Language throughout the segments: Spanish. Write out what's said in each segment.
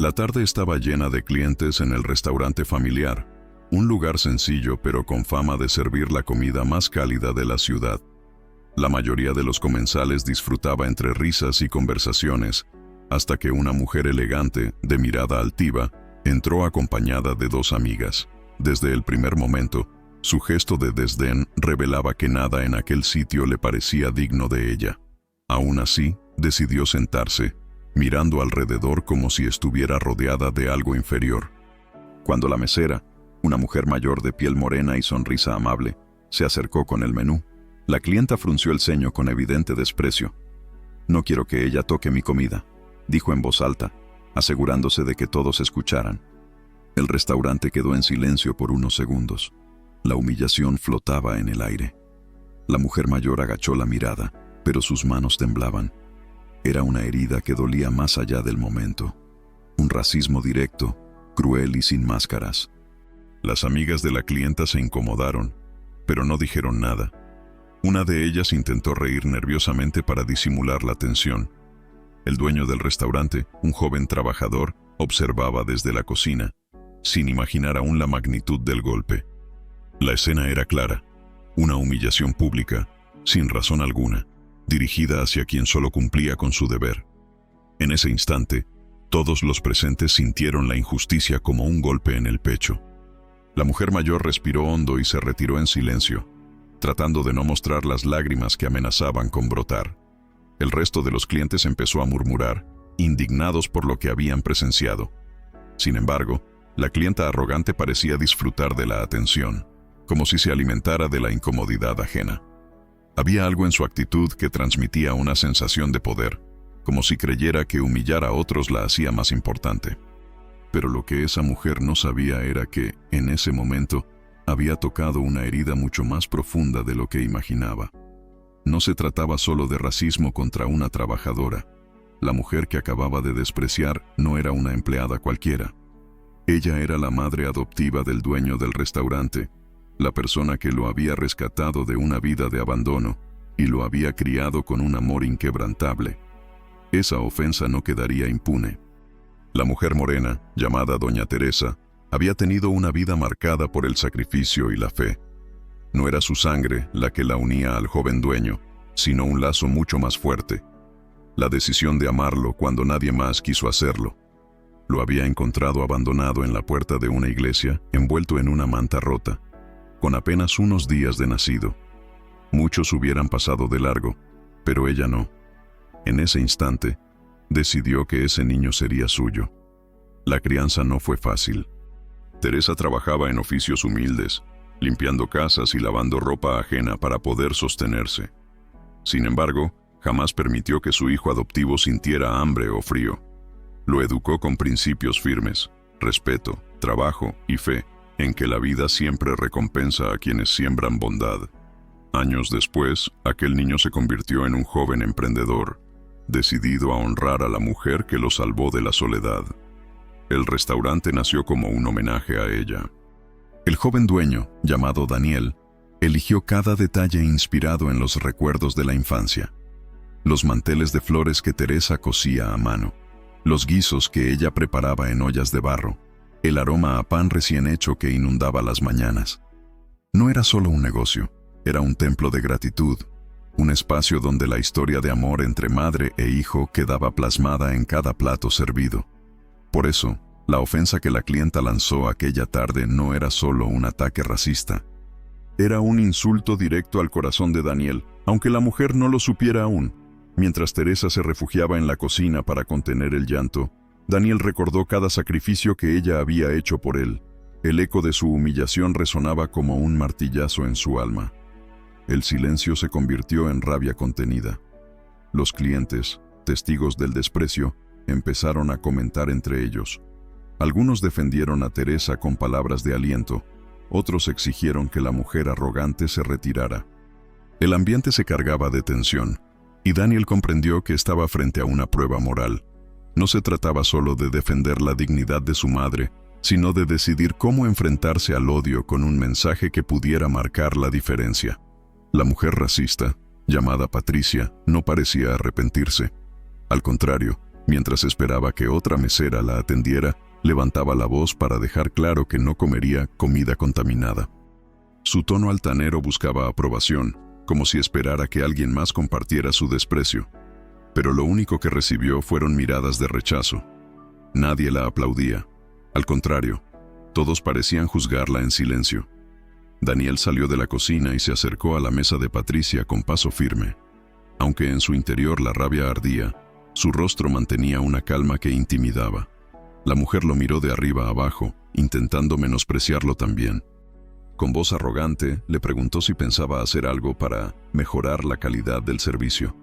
La tarde estaba llena de clientes en el restaurante familiar, un lugar sencillo pero con fama de servir la comida más cálida de la ciudad. La mayoría de los comensales disfrutaba entre risas y conversaciones, hasta que una mujer elegante, de mirada altiva, entró acompañada de dos amigas. Desde el primer momento, su gesto de desdén revelaba que nada en aquel sitio le parecía digno de ella. Aún así, decidió sentarse, mirando alrededor como si estuviera rodeada de algo inferior. Cuando la mesera, una mujer mayor de piel morena y sonrisa amable, se acercó con el menú, la clienta frunció el ceño con evidente desprecio. «No quiero que ella toque mi comida», dijo en voz alta, asegurándose de que todos escucharan. El restaurante quedó en silencio por unos segundos. La humillación flotaba en el aire. La mujer mayor agachó la mirada, pero sus manos temblaban. Era una herida que dolía más allá del momento. Un racismo directo, cruel y sin máscaras. Las amigas de la clienta se incomodaron, pero no dijeron nada. Una de ellas intentó reír nerviosamente para disimular la tensión. El dueño del restaurante, un joven trabajador, observaba desde la cocina, sin imaginar aún la magnitud del golpe. La escena era clara, una humillación pública, sin razón alguna, dirigida hacia quien solo cumplía con su deber. En ese instante, todos los presentes sintieron la injusticia como un golpe en el pecho. La mujer mayor respiró hondo y se retiró en silencio, tratando de no mostrar las lágrimas que amenazaban con brotar. El resto de los clientes empezó a murmurar, indignados por lo que habían presenciado. Sin embargo, la clienta arrogante parecía disfrutar de la atención, como si se alimentara de la incomodidad ajena. Había algo en su actitud que transmitía una sensación de poder, como si creyera que humillar a otros la hacía más importante. Pero lo que esa mujer no sabía era que, en ese momento, había tocado una herida mucho más profunda de lo que imaginaba. No se trataba solo de racismo contra una trabajadora. La mujer que acababa de despreciar no era una empleada cualquiera. Ella era la madre adoptiva del dueño del restaurante, la persona que lo había rescatado de una vida de abandono y lo había criado con un amor inquebrantable. Esa ofensa no quedaría impune. La mujer morena, llamada Doña Teresa, había tenido una vida marcada por el sacrificio y la fe. No era su sangre la que la unía al joven dueño, sino un lazo mucho más fuerte. La decisión de amarlo cuando nadie más quiso hacerlo. Lo había encontrado abandonado en la puerta de una iglesia, envuelto en una manta rota, con apenas unos días de nacido. Muchos hubieran pasado de largo, pero ella no. En ese instante, decidió que ese niño sería suyo. La crianza no fue fácil. Teresa trabajaba en oficios humildes, limpiando casas y lavando ropa ajena para poder sostenerse. Sin embargo, jamás permitió que su hijo adoptivo sintiera hambre o frío. Lo educó con principios firmes, respeto, trabajo y fe, en que la vida siempre recompensa a quienes siembran bondad. Años después, aquel niño se convirtió en un joven emprendedor, decidido a honrar a la mujer que lo salvó de la soledad. El restaurante nació como un homenaje a ella. El joven dueño, llamado Daniel, eligió cada detalle inspirado en los recuerdos de la infancia. Los manteles de flores que Teresa cosía a mano, los guisos que ella preparaba en ollas de barro, el aroma a pan recién hecho que inundaba las mañanas. No era solo un negocio, era un templo de gratitud, un espacio donde la historia de amor entre madre e hijo quedaba plasmada en cada plato servido. Por eso, la ofensa que la clienta lanzó aquella tarde no era solo un ataque racista. Era un insulto directo al corazón de Daniel, aunque la mujer no lo supiera aún. Mientras Teresa se refugiaba en la cocina para contener el llanto, Daniel recordó cada sacrificio que ella había hecho por él. El eco de su humillación resonaba como un martillazo en su alma. El silencio se convirtió en rabia contenida. Los clientes, testigos del desprecio, empezaron a comentar entre ellos. Algunos defendieron a Teresa con palabras de aliento, otros exigieron que la mujer arrogante se retirara. El ambiente se cargaba de tensión, y Daniel comprendió que estaba frente a una prueba moral. No se trataba solo de defender la dignidad de su madre, sino de decidir cómo enfrentarse al odio con un mensaje que pudiera marcar la diferencia. La mujer racista, llamada Patricia, no parecía arrepentirse. Al contrario, Mientras esperaba que otra mesera la atendiera, levantaba la voz para dejar claro que no comería comida contaminada. Su tono altanero buscaba aprobación, como si esperara que alguien más compartiera su desprecio. Pero lo único que recibió fueron miradas de rechazo. Nadie la aplaudía. Al contrario, todos parecían juzgarla en silencio. Daniel salió de la cocina y se acercó a la mesa de Patricia con paso firme. Aunque en su interior la rabia ardía, su rostro mantenía una calma que intimidaba. La mujer lo miró de arriba a abajo, intentando menospreciarlo también. Con voz arrogante, le preguntó si pensaba hacer algo para mejorar la calidad del servicio.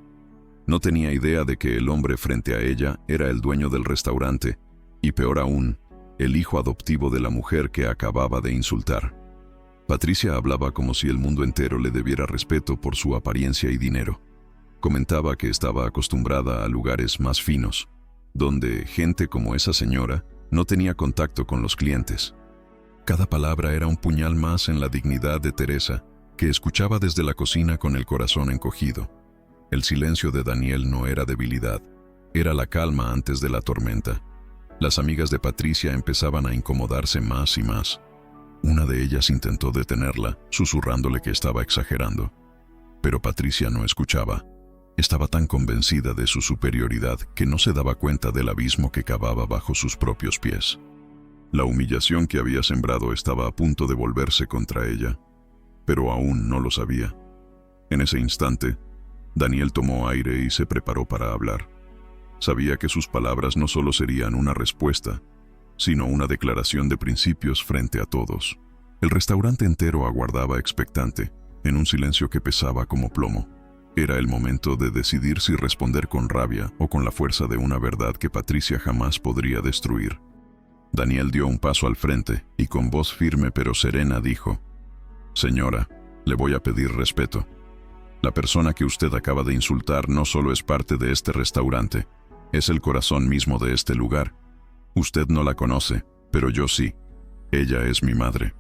No tenía idea de que el hombre frente a ella era el dueño del restaurante, y peor aún, el hijo adoptivo de la mujer que acababa de insultar. Patricia hablaba como si el mundo entero le debiera respeto por su apariencia y dinero. Comentaba que estaba acostumbrada a lugares más finos, donde gente como esa señora no tenía contacto con los clientes. Cada palabra era un puñal más en la dignidad de Teresa, que escuchaba desde la cocina con el corazón encogido. El silencio de Daniel no era debilidad, era la calma antes de la tormenta. Las amigas de Patricia empezaban a incomodarse más y más. Una de ellas intentó detenerla, susurrándole que estaba exagerando. Pero Patricia no escuchaba. Estaba tan convencida de su superioridad que no se daba cuenta del abismo que cavaba bajo sus propios pies. La humillación que había sembrado estaba a punto de volverse contra ella, pero aún no lo sabía. En ese instante, Daniel tomó aire y se preparó para hablar. Sabía que sus palabras no solo serían una respuesta, sino una declaración de principios frente a todos. El restaurante entero aguardaba expectante, en un silencio que pesaba como plomo. Era el momento de decidir si responder con rabia o con la fuerza de una verdad que Patricia jamás podría destruir. Daniel dio un paso al frente y con voz firme pero serena dijo: «Señora, le voy a pedir respeto. La persona que usted acaba de insultar no solo es parte de este restaurante, es el corazón mismo de este lugar. Usted no la conoce, pero yo sí. Ella es mi madre».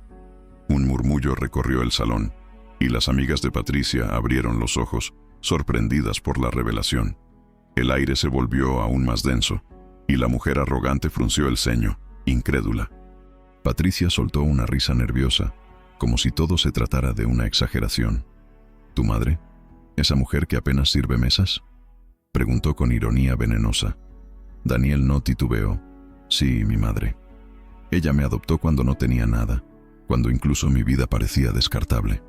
Un murmullo recorrió el salón, y las amigas de Patricia abrieron los ojos, sorprendidas por la revelación. El aire se volvió aún más denso, y la mujer arrogante frunció el ceño, incrédula. Patricia soltó una risa nerviosa, como si todo se tratara de una exageración. «¿Tu madre? ¿Esa mujer que apenas sirve mesas?», preguntó con ironía venenosa. Daniel no titubeó. «Sí, mi madre. Ella me adoptó cuando no tenía nada, cuando incluso mi vida parecía descartable.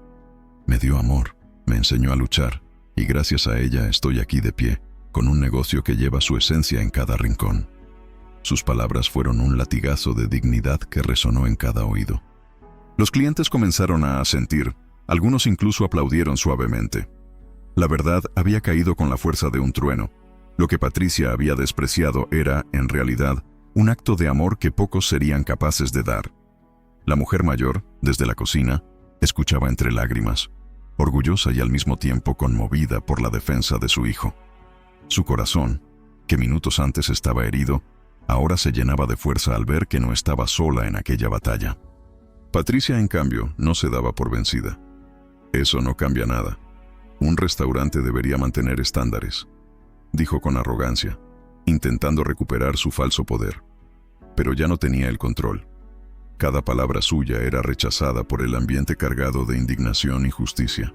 Me dio amor, me enseñó a luchar, y gracias a ella estoy aquí de pie, con un negocio que lleva su esencia en cada rincón». Sus palabras fueron un latigazo de dignidad que resonó en cada oído. Los clientes comenzaron a asentir, algunos incluso aplaudieron suavemente. La verdad había caído con la fuerza de un trueno. Lo que Patricia había despreciado era, en realidad, un acto de amor que pocos serían capaces de dar. La mujer mayor, desde la cocina, escuchaba entre lágrimas, orgullosa y al mismo tiempo conmovida por la defensa de su hijo. Su corazón, que minutos antes estaba herido, ahora se llenaba de fuerza al ver que no estaba sola en aquella batalla. Patricia, en cambio, no se daba por vencida. «Eso no cambia nada. Un restaurante debería mantener estándares», dijo con arrogancia, intentando recuperar su falso poder. Pero ya no tenía el control. Cada palabra suya era rechazada por el ambiente cargado de indignación y justicia.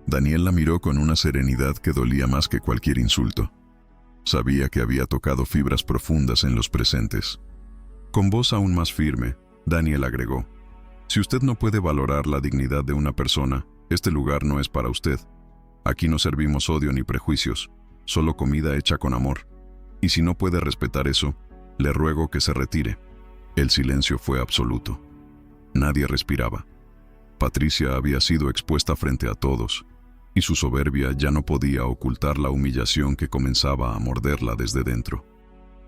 Daniel la miró con una serenidad que dolía más que cualquier insulto. Sabía que había tocado fibras profundas en los presentes. Con voz aún más firme, Daniel agregó: «Si usted no puede valorar la dignidad de una persona, este lugar no es para usted. Aquí no servimos odio ni prejuicios, solo comida hecha con amor. Y si no puede respetar eso, le ruego que se retire». El silencio fue absoluto. Nadie respiraba. Patricia había sido expuesta frente a todos, y su soberbia ya no podía ocultar la humillación que comenzaba a morderla desde dentro.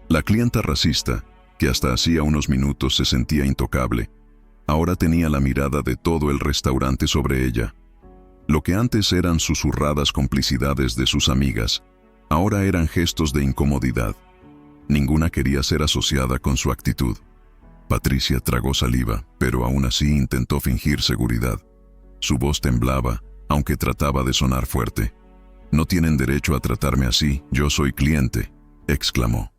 La clienta racista, que hasta hacía unos minutos se sentía intocable, ahora tenía la mirada de todo el restaurante sobre ella. Lo que antes eran susurradas complicidades de sus amigas, ahora eran gestos de incomodidad. Ninguna quería ser asociada con su actitud. Patricia tragó saliva, pero aún así intentó fingir seguridad. Su voz temblaba, aunque trataba de sonar fuerte. «No tienen derecho a tratarme así, yo soy cliente», exclamó.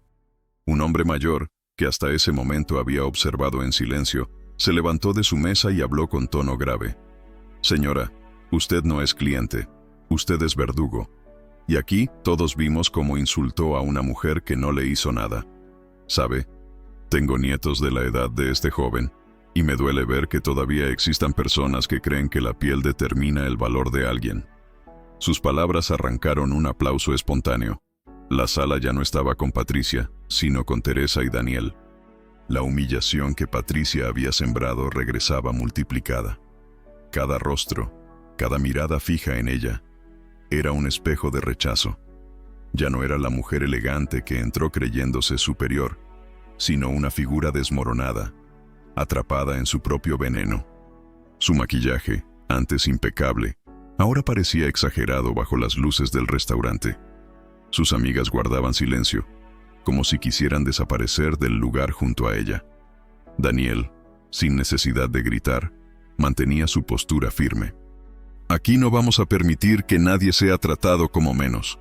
Un hombre mayor, que hasta ese momento había observado en silencio, se levantó de su mesa y habló con tono grave. «Señora, usted no es cliente, usted es verdugo. Y aquí todos vimos cómo insultó a una mujer que no le hizo nada. ¿Sabe? Tengo nietos de la edad de este joven, y me duele ver que todavía existan personas que creen que la piel determina el valor de alguien». Sus palabras arrancaron un aplauso espontáneo. La sala ya no estaba con Patricia, sino con Teresa y Daniel. La humillación que Patricia había sembrado regresaba multiplicada. Cada rostro, cada mirada fija en ella, era un espejo de rechazo. Ya no era la mujer elegante que entró creyéndose superior, sino una figura desmoronada, atrapada en su propio veneno. Su maquillaje, antes impecable, ahora parecía exagerado bajo las luces del restaurante. Sus amigas guardaban silencio, como si quisieran desaparecer del lugar junto a ella. Daniel, sin necesidad de gritar, mantenía su postura firme. «Aquí no vamos a permitir que nadie sea tratado como menos.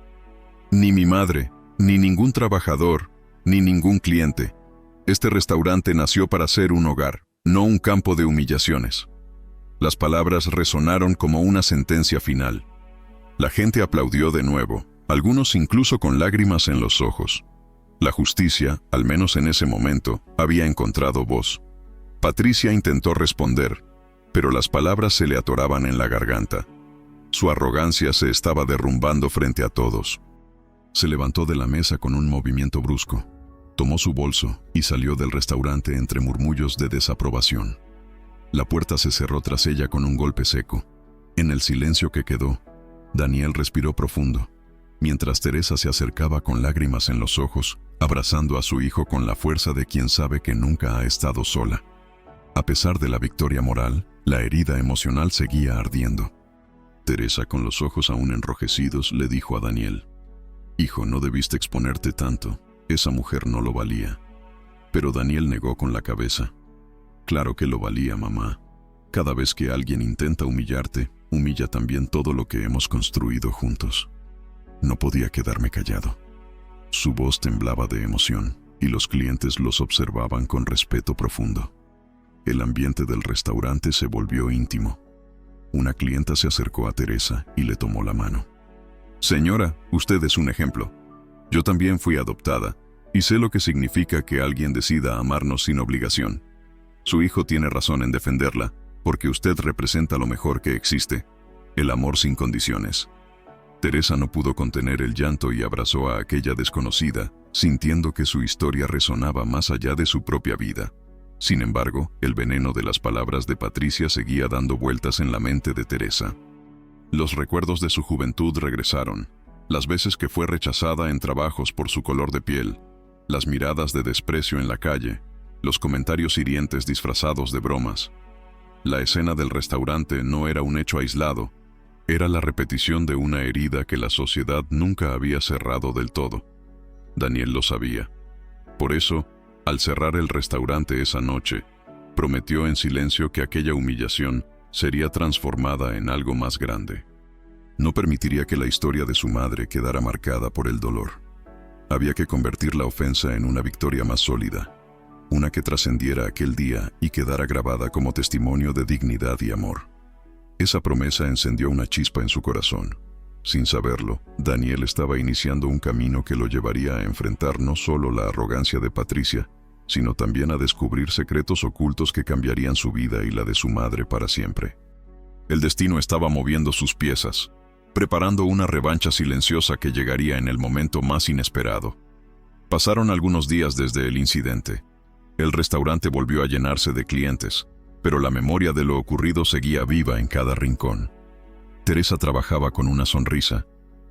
Ni mi madre, ni ningún trabajador, ni ningún cliente. Este restaurante nació para ser un hogar, no un campo de humillaciones». Las palabras resonaron como una sentencia final. La gente aplaudió de nuevo, algunos incluso con lágrimas en los ojos. La justicia, al menos en ese momento, había encontrado voz. Patricia intentó responder, pero las palabras se le atoraban en la garganta. Su arrogancia se estaba derrumbando frente a todos. Se levantó de la mesa con un movimiento brusco, tomó su bolso y salió del restaurante entre murmullos de desaprobación. La puerta se cerró tras ella con un golpe seco. En el silencio que quedó, Daniel respiró profundo, mientras Teresa se acercaba con lágrimas en los ojos, abrazando a su hijo con la fuerza de quien sabe que nunca ha estado sola. A pesar de la victoria moral, la herida emocional seguía ardiendo. Teresa, con los ojos aún enrojecidos, le dijo a Daniel: «Hijo, no debiste exponerte tanto. Esa mujer no lo valía». Pero Daniel negó con la cabeza. «Claro que lo valía, mamá. Cada vez que alguien intenta humillarte, humilla también todo lo que hemos construido juntos». No podía quedarme callado. Su voz temblaba de emoción, y los clientes los observaban con respeto profundo. El ambiente del restaurante se volvió íntimo. Una clienta se acercó a Teresa y le tomó la mano. «Señora, usted es un ejemplo. Yo también fui adoptada, y sé lo que significa que alguien decida amarnos sin obligación. Su hijo tiene razón en defenderla, porque usted representa lo mejor que existe, el amor sin condiciones». Teresa no pudo contener el llanto y abrazó a aquella desconocida, sintiendo que su historia resonaba más allá de su propia vida. Sin embargo, el veneno de las palabras de Patricia seguía dando vueltas en la mente de Teresa. Los recuerdos de su juventud regresaron, las veces que fue rechazada en trabajos por su color de piel, las miradas de desprecio en la calle, los comentarios hirientes disfrazados de bromas. La escena del restaurante no era un hecho aislado, era la repetición de una herida que la sociedad nunca había cerrado del todo. Daniel lo sabía. Por eso, al cerrar el restaurante esa noche, prometió en silencio que aquella humillación sería transformada en algo más grande. No permitiría que la historia de su madre quedara marcada por el dolor. Había que convertir la ofensa en una victoria más sólida, una que trascendiera aquel día y quedara grabada como testimonio de dignidad y amor. Esa promesa encendió una chispa en su corazón. Sin saberlo, Daniel estaba iniciando un camino que lo llevaría a enfrentar no solo la arrogancia de Patricia, sino también a descubrir secretos ocultos que cambiarían su vida y la de su madre para siempre. El destino estaba moviendo sus piezas, preparando una revancha silenciosa que llegaría en el momento más inesperado. Pasaron algunos días desde el incidente. El restaurante volvió a llenarse de clientes, pero la memoria de lo ocurrido seguía viva en cada rincón. Teresa trabajaba con una sonrisa,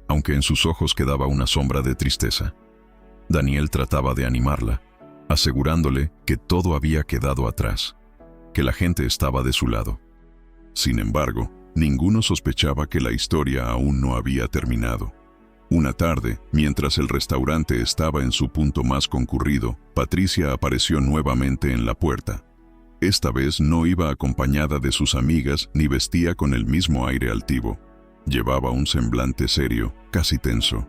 aunque en sus ojos quedaba una sombra de tristeza. Daniel trataba de animarla, asegurándole que todo había quedado atrás, que la gente estaba de su lado. Sin embargo, ninguno sospechaba que la historia aún no había terminado. Una tarde, mientras el restaurante estaba en su punto más concurrido, Patricia apareció nuevamente en la puerta. Esta vez no iba acompañada de sus amigas ni vestía con el mismo aire altivo. Llevaba un semblante serio, casi tenso.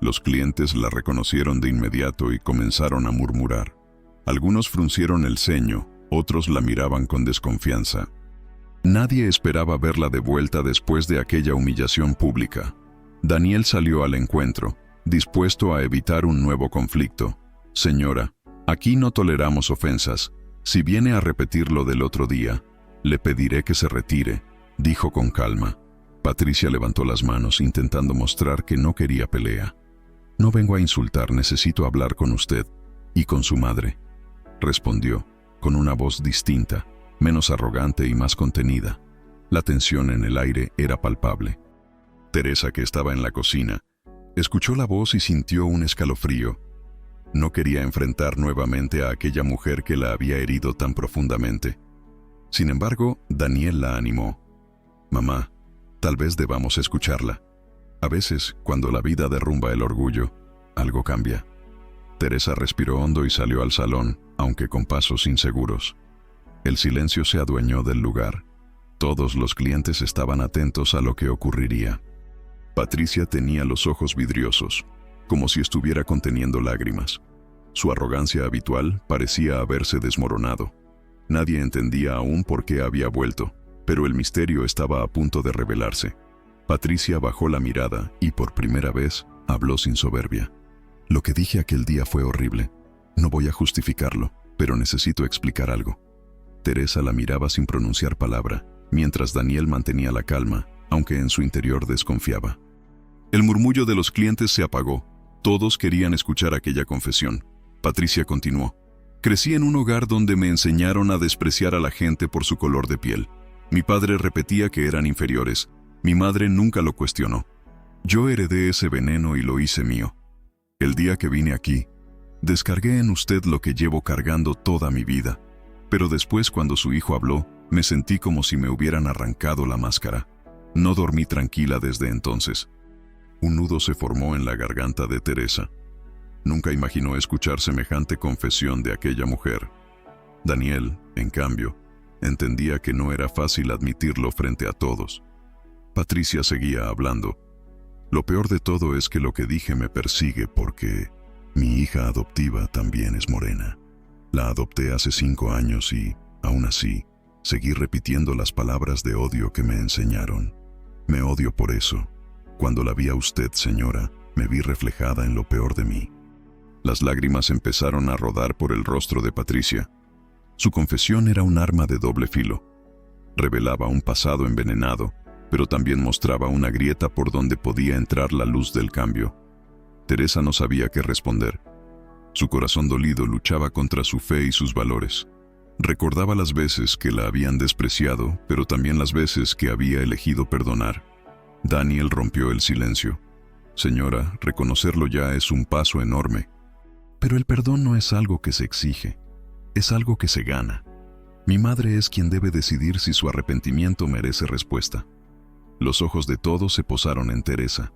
Los clientes la reconocieron de inmediato y comenzaron a murmurar. Algunos fruncieron el ceño, otros la miraban con desconfianza. Nadie esperaba verla de vuelta después de aquella humillación pública. Daniel salió al encuentro, dispuesto a evitar un nuevo conflicto. «Señora, aquí no toleramos ofensas. Si viene a repetir lo del otro día, le pediré que se retire», dijo con calma. Patricia levantó las manos intentando mostrar que no quería pelea. «No vengo a insultar, necesito hablar con usted y con su madre», respondió, con una voz distinta, menos arrogante y más contenida. La tensión en el aire era palpable. Teresa, que estaba en la cocina, escuchó la voz y sintió un escalofrío. No quería enfrentar nuevamente a aquella mujer que la había herido tan profundamente. Sin embargo, Daniel la animó. «Mamá, tal vez debamos escucharla. A veces, cuando la vida derrumba el orgullo, algo cambia». Teresa respiró hondo y salió al salón, aunque con pasos inseguros. El silencio se adueñó del lugar. Todos los clientes estaban atentos a lo que ocurriría. Patricia tenía los ojos vidriosos, como si estuviera conteniendo lágrimas. Su arrogancia habitual parecía haberse desmoronado. Nadie entendía aún por qué había vuelto, pero el misterio estaba a punto de revelarse. Patricia bajó la mirada y por primera vez habló sin soberbia. «Lo que dije aquel día fue horrible. No voy a justificarlo, pero necesito explicar algo». Teresa la miraba sin pronunciar palabra, mientras Daniel mantenía la calma, aunque en su interior desconfiaba. El murmullo de los clientes se apagó. Todos querían escuchar aquella confesión. Patricia continuó. «Crecí en un hogar donde me enseñaron a despreciar a la gente por su color de piel. Mi padre repetía que eran inferiores. Mi madre nunca lo cuestionó. Yo heredé ese veneno y lo hice mío. El día que vine aquí, descargué en usted lo que llevo cargando toda mi vida. Pero después, cuando su hijo habló, me sentí como si me hubieran arrancado la máscara. No dormí tranquila desde entonces». Un nudo se formó en la garganta de Teresa. Nunca imaginó escuchar semejante confesión de aquella mujer. Daniel, en cambio, entendía que no era fácil admitirlo frente a todos. Patricia seguía hablando. «Lo peor de todo es que lo que dije me persigue porque mi hija adoptiva también es morena. La adopté hace 5 años y, aún así, seguí repitiendo las palabras de odio que me enseñaron. Me odio por eso. Cuando la vi a usted, señora, me vi reflejada en lo peor de mí». Las lágrimas empezaron a rodar por el rostro de Patricia. Su confesión era un arma de doble filo. Revelaba un pasado envenenado, pero también mostraba una grieta por donde podía entrar la luz del cambio. Teresa no sabía qué responder. Su corazón dolido luchaba contra su fe y sus valores. Recordaba las veces que la habían despreciado, pero también las veces que había elegido perdonar. Daniel rompió el silencio. «Señora, reconocerlo ya es un paso enorme. Pero el perdón no es algo que se exige, es algo que se gana. Mi madre es quien debe decidir si su arrepentimiento merece respuesta». Los ojos de todos se posaron en Teresa,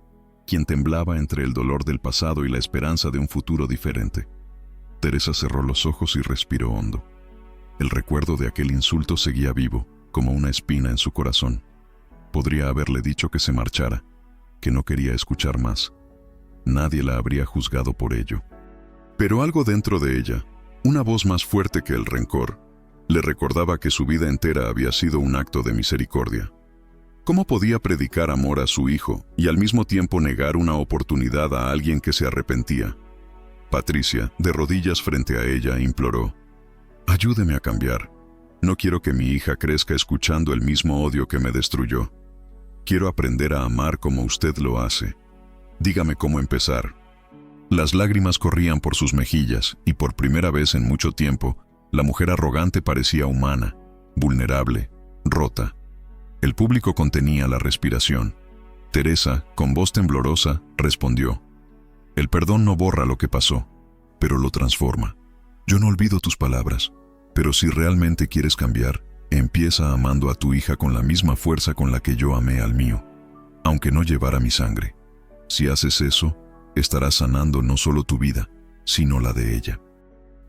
quien temblaba entre el dolor del pasado y la esperanza de un futuro diferente. Teresa cerró los ojos y respiró hondo. El recuerdo de aquel insulto seguía vivo, como una espina en su corazón. Podría haberle dicho que se marchara, que no quería escuchar más. Nadie la habría juzgado por ello. Pero algo dentro de ella, una voz más fuerte que el rencor, le recordaba que su vida entera había sido un acto de misericordia. ¿Cómo podía predicar amor a su hijo y al mismo tiempo negar una oportunidad a alguien que se arrepentía? Patricia, de rodillas frente a ella, imploró: «Ayúdeme a cambiar. No quiero que mi hija crezca escuchando el mismo odio que me destruyó. Quiero aprender a amar como usted lo hace. Dígame cómo empezar». Las lágrimas corrían por sus mejillas y por primera vez en mucho tiempo, la mujer arrogante parecía humana, vulnerable, rota. El público contenía la respiración. Teresa, con voz temblorosa, respondió: «El perdón no borra lo que pasó, pero lo transforma. Yo no olvido tus palabras, pero si realmente quieres cambiar, empieza amando a tu hija con la misma fuerza con la que yo amé al mío, aunque no llevara mi sangre. Si haces eso, estarás sanando no solo tu vida, sino la de ella».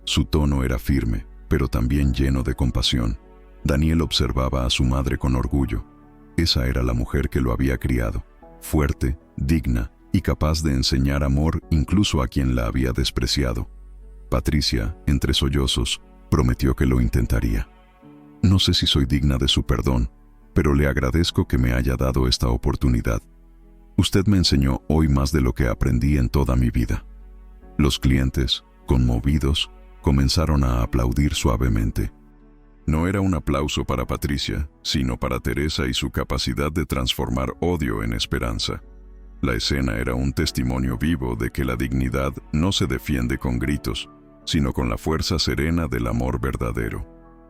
Su tono era firme, pero también lleno de compasión. Daniel observaba a su madre con orgullo. Esa era la mujer que lo había criado, fuerte, digna, y capaz de enseñar amor incluso a quien la había despreciado. Patricia, entre sollozos, prometió que lo intentaría. No sé si soy digna de su perdón, pero le agradezco que me haya dado esta oportunidad. Usted me enseñó hoy más de lo que aprendí en toda mi vida. Los clientes, conmovidos, comenzaron a aplaudir suavemente. No era un aplauso para Patricia, sino para Teresa y su capacidad de transformar odio en esperanza. La escena era un testimonio vivo de que la dignidad no se defiende con gritos, sino con la fuerza serena del amor verdadero.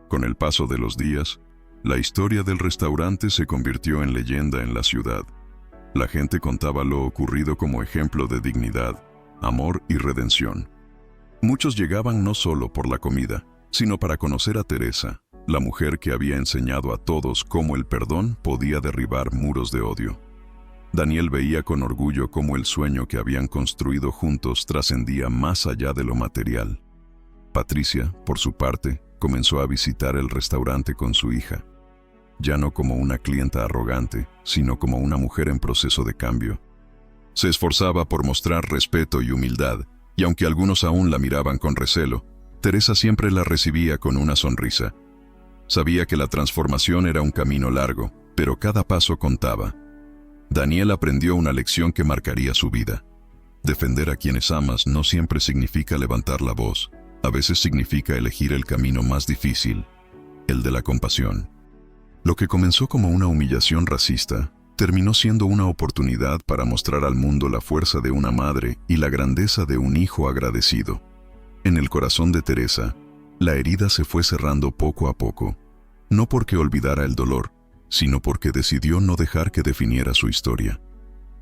Con el paso de los días, la historia del restaurante se convirtió en leyenda en la ciudad. La gente contaba lo ocurrido como ejemplo de dignidad, amor y redención. Muchos llegaban no solo por la comida, sino para conocer a Teresa, la mujer que había enseñado a todos cómo el perdón podía derribar muros de odio. Daniel veía con orgullo cómo el sueño que habían construido juntos trascendía más allá de lo material. Patricia, por su parte, comenzó a visitar el restaurante con su hija, ya no como una clienta arrogante, sino como una mujer en proceso de cambio. Se esforzaba por mostrar respeto y humildad, y aunque algunos aún la miraban con recelo, Teresa siempre la recibía con una sonrisa. Sabía que la transformación era un camino largo, pero cada paso contaba. Daniel aprendió una lección que marcaría su vida. Defender a quienes amas no siempre significa levantar la voz. A veces significa elegir el camino más difícil, el de la compasión. Lo que comenzó como una humillación racista, terminó siendo una oportunidad para mostrar al mundo la fuerza de una madre y la grandeza de un hijo agradecido. En el corazón de Teresa, la herida se fue cerrando poco a poco, no porque olvidara el dolor, sino porque decidió no dejar que definiera su historia.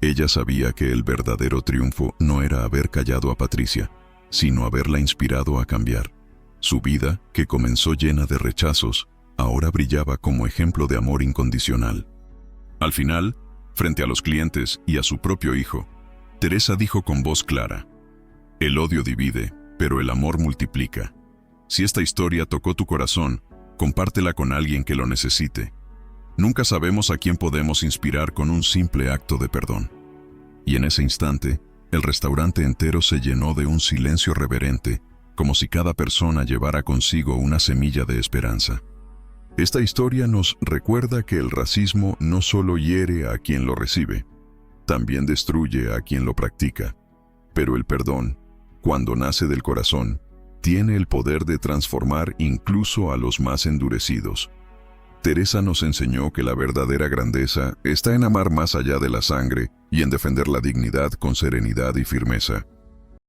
Ella sabía que el verdadero triunfo no era haber callado a Patricia, sino haberla inspirado a cambiar. Su vida, que comenzó llena de rechazos, ahora brillaba como ejemplo de amor incondicional. Al final, frente a los clientes y a su propio hijo, Teresa dijo con voz clara: "El odio divide, pero el amor multiplica. Si esta historia tocó tu corazón, compártela con alguien que lo necesite. Nunca sabemos a quién podemos inspirar con un simple acto de perdón". Y en ese instante, el restaurante entero se llenó de un silencio reverente, como si cada persona llevara consigo una semilla de esperanza. Esta historia nos recuerda que el racismo no solo hiere a quien lo recibe, también destruye a quien lo practica. Pero el perdón, cuando nace del corazón, tiene el poder de transformar incluso a los más endurecidos. Teresa nos enseñó que la verdadera grandeza está en amar más allá de la sangre y en defender la dignidad con serenidad y firmeza.